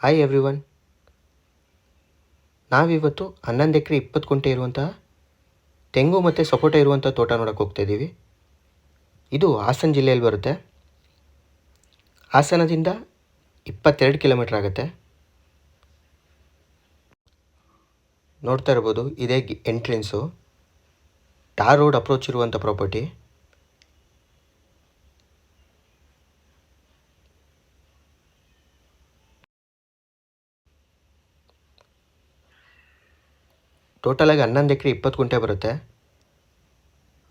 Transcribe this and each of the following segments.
Hi everyone, ನಾವಿವತ್ತು 11 ಎಕರೆ 20 ಗುಂಟೆ ಇರುವಂತಹ ತೆಂಗು ಮತ್ತು ಸಪೋಟ ಇರುವಂಥ ತೋಟ ನೋಡೋಕೆ ಹೋಗ್ತಾ ಇದ್ದೀವಿ. ಇದು ಹಾಸನ ಜಿಲ್ಲೆಯಲ್ಲಿ ಬರುತ್ತೆ. ಹಾಸನದಿಂದ 22 ಕಿಲೋಮೀಟ್ರ್ ಆಗುತ್ತೆ. ನೋಡ್ತಾ ಇರ್ಬೋದು, ಇದೇ ಎಂಟ್ರೆನ್ಸು. ಟಾರ್ ರೋಡ್ ಅಪ್ರೋಚ್ ಇರುವಂಥ ಪ್ರಾಪರ್ಟಿ. ಟೋಟಲಾಗಿ 11 ಎಕರೆ 20 ಗುಂಟೆ ಬರುತ್ತೆ.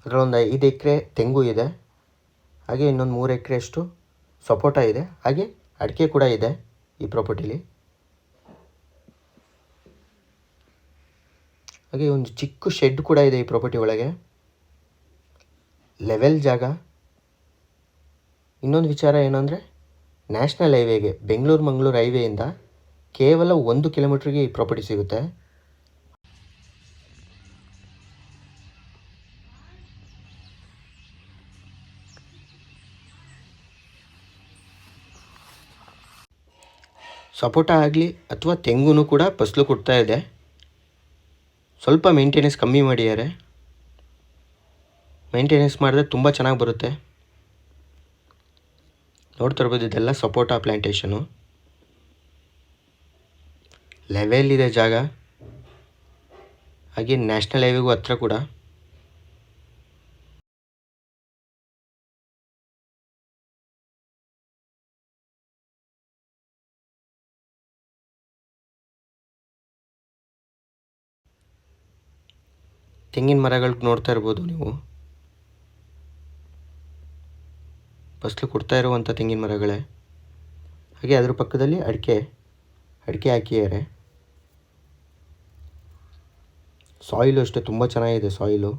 ಅದರಲ್ಲೊಂದು 5 ಎಕರೆ ತೆಂಗು ಇದೆ, ಹಾಗೆ ಇನ್ನೊಂದು 3 ಎಕರೆಯಷ್ಟು ಸಪೋಟ ಇದೆ, ಹಾಗೆ ಅಡಿಕೆ ಕೂಡ ಇದೆ ಈ ಪ್ರಾಪರ್ಟಿಲಿ. ಹಾಗೆ ಒಂದು ಚಿಕ್ಕ ಶೆಡ್ ಕೂಡ ಇದೆ ಈ ಪ್ರಾಪರ್ಟಿ ಒಳಗೆ. ಲೆವೆಲ್ ಜಾಗ. ಇನ್ನೊಂದು ವಿಚಾರ ಏನಂದರೆ, ನ್ಯಾಷನಲ್ ಹೈವೇಗೆ ಬೆಂಗಳೂರು-ಮಂಗಳೂರು ಹೈವೇಯಿಂದ ಕೇವಲ 1 ಕಿಲೋಮೀಟ್ರಿಗೆ ಈ ಪ್ರಾಪರ್ಟಿ ಸಿಗುತ್ತೆ. ಸಪೋಟ ಆಗಲಿ ಅಥವಾ ತೆಂಗು ಕೂಡ ಫಸಲು ಕೊಡ್ತಾ ಇದೆ. ಸ್ವಲ್ಪ ಮೇಂಟೆನೆನ್ಸ್ ಕಮ್ಮಿ ಮಾಡಿದ್ದಾರೆ. ಮೇಂಟೆನೆನ್ಸ್ ಮಾಡಿದ್ರೆ ತುಂಬ ಚೆನ್ನಾಗಿ ಬರುತ್ತೆ. ನೋಡ್ತಾ ಇರ್ಬೋದು, ಇದೆಲ್ಲ ಸಪೋಟ ಪ್ಲ್ಯಾಂಟೇಷನು. ಲೆವೆಲ್ ಇದೆ ಜಾಗ, ಹಾಗೆ ನ್ಯಾಷನಲ್ ಹೈವೇಗೂ ಹತ್ರ ಕೂಡ. ತೆಂಗಿನ ಮರಗಳು ನೋಡ್ತಾ ಇರ್ಬೋದು ನೀವು, ಫಸಲು ಕೊಡ್ತಾ ಇರುವಂಥ ತೆಂಗಿನ ಮರಗಳೇ. ಹಾಗೆ ಅದ್ರ ಪಕ್ಕದಲ್ಲಿ ಅಡಿಕೆ ಹಾಕಿದ್ದಾರೆ. ಸಾಯಿಲು ಅಷ್ಟೇ ತುಂಬ ಚೆನ್ನಾಗಿದೆ ಸಾಯಿಲು.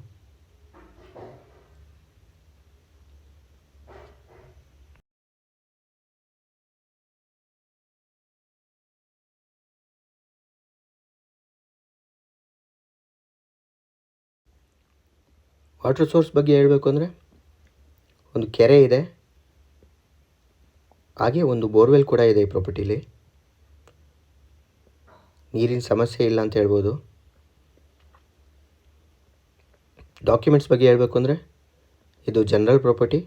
ವಾಟರ್ ಸೋರ್ಸ್ ಬಗ್ಗೆ ಹೇಳಬೇಕು ಅಂದರೆ, ಒಂದು ಕೆರೆ ಇದೆ, ಹಾಗೆ ಒಂದು ಬೋರ್ವೆಲ್ ಕೂಡ ಇದೆ ಈ ಪ್ರಾಪರ್ಟಿಲಿ. ನೀರಿನ ಸಮಸ್ಯೆ ಇಲ್ಲ ಅಂತ ಹೇಳ್ಬೋದು. ಡಾಕ್ಯುಮೆಂಟ್ಸ್ ಬಗ್ಗೆ ಹೇಳಬೇಕು ಅಂದರೆ, ಇದು ಜನರಲ್ ಪ್ರಾಪರ್ಟಿ,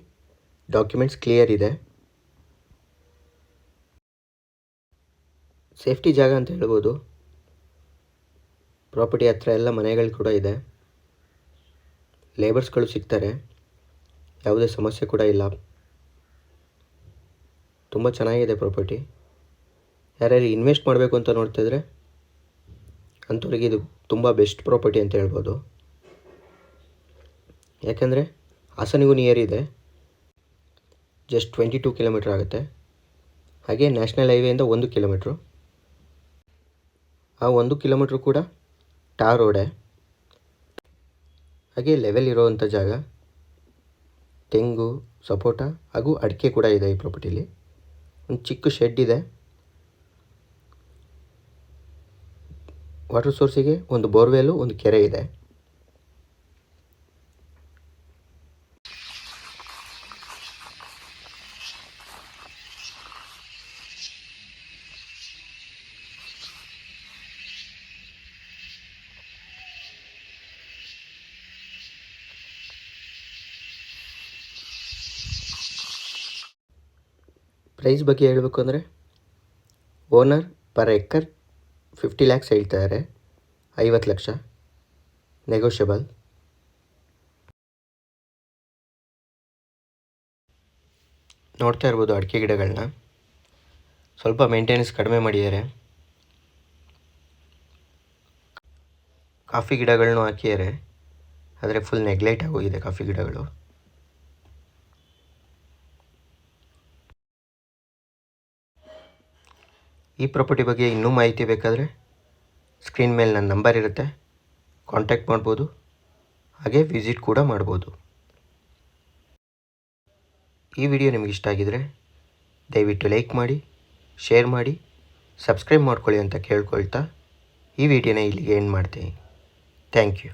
ಡಾಕ್ಯುಮೆಂಟ್ಸ್ ಕ್ಲಿಯರ್ ಇದೆ. ಸೇಫ್ಟಿ ಜಾಗ ಅಂತ ಹೇಳ್ಬೋದು. ಪ್ರಾಪರ್ಟಿ ಹತ್ರ ಎಲ್ಲ ಮನೆಗಳು ಕೂಡ ಇದೆ. ಲೇಬರ್ಸ್ಗಳು ಸಿಗ್ತಾರೆ, ಯಾವುದೇ ಸಮಸ್ಯೆ ಕೂಡ ಇಲ್ಲ. ತುಂಬ ಚೆನ್ನಾಗಿದೆ ಪ್ರಾಪರ್ಟಿ. ಯಾರ್ಯಾರು ಇನ್ವೆಸ್ಟ್ ಮಾಡಬೇಕು ಅಂತ ನೋಡ್ತಿದ್ರೆ ಅಂಥವ್ರಿಗೆ ಇದು ತುಂಬ ಬೆಸ್ಟ್ ಪ್ರಾಪರ್ಟಿ ಅಂತ ಹೇಳ್ಬೋದು. ಯಾಕೆಂದರೆ ಹಾಸನಿಗೂ ನಿಯರ್ ಇದೆ, ಜಸ್ಟ್ 22 ಕಿಲೋಮೀಟ್ರ್ ಆಗುತ್ತೆ. ಹಾಗೆ ನ್ಯಾಷನಲ್ ಹೈವೇಯಿಂದ 1 ಕಿಲೋಮೀಟ್ರು. ಆ 1 ಕಿಲೋಮೀಟ್ರು ಕೂಡ ಟಾರ್ ರೋಡೇ. ಹಾಗೆ ಲೆವೆಲ್ ಇರೋವಂಥ ಜಾಗ. ತೆಂಗು, ಸಪೋಟ ಹಾಗೂ ಅಡಿಕೆ ಕೂಡ ಇದೆ ಈ ಪ್ರಾಪರ್ಟಿಲಿ. ಒಂದು ಚಿಕ್ಕ ಶೆಡ್ ಇದೆ. ವಾಟರ್ ಸೋರ್ಸಿಗೆ ಒಂದು ಬೋರ್ವೆಲ್ಲು, ಒಂದು ಕೆರೆ ಇದೆ. ಪ್ರೈಸ್ ಬಗ್ಗೆ ಹೇಳಬೇಕು ಅಂದರೆ, ಓನರ್ ಪರ್ ಎಕರ್ 50 ಲ್ಯಾಕ್ಸ್ ಹೇಳ್ತಾರೆ. 50 ಲಕ್ಷ ನೆಗೋಷಿಯಬಲ್. ನೋಡ್ತಾ ಇರ್ಬೋದು ಅಡಿಕೆ ಗಿಡಗಳನ್ನ. ಸ್ವಲ್ಪ ಮೇಂಟೆನೆನ್ಸ್ ಕಡಿಮೆ ಮಾಡಿದ್ದಾರೆ. ಕಾಫಿ ಗಿಡಗಳನ್ನೂ ಹಾಕಿದ್ದಾರೆ, ಆದರೆ ಫುಲ್ ನೆಗ್ಲೆಕ್ಟ್ ಆಗೋಗಿದೆ ಕಾಫಿ ಗಿಡಗಳು. ಈ ಪ್ರಾಪರ್ಟಿ ಬಗ್ಗೆ ಇನ್ನೂ ಮಾಹಿತಿ ಬೇಕಾದರೆ ಸ್ಕ್ರೀನ್ ಮೇಲೆ ನನ್ನ ನಂಬರ್ ಇರುತ್ತೆ, ಕಾಂಟ್ಯಾಕ್ಟ್ ಮಾಡ್ಬೋದು. ಹಾಗೆ ವಿಸಿಟ್ ಕೂಡ ಮಾಡ್ಬೋದು. ಈ ವಿಡಿಯೋ ನಿಮಗೆ ಇಷ್ಟ ಆಗಿದರೆ ದಯವಿಟ್ಟು ಲೈಕ್ ಮಾಡಿ, ಶೇರ್ ಮಾಡಿ, ಸಬ್ಸ್ಕ್ರೈಬ್ ಮಾಡ್ಕೊಳ್ಳಿ ಅಂತ ಕೇಳ್ಕೊಳ್ತಾ ಈ ವಿಡಿಯೋನ ಇಲ್ಲಿಗೆ ಎಂಡ್ ಮಾಡ್ತೀನಿ. Thank you.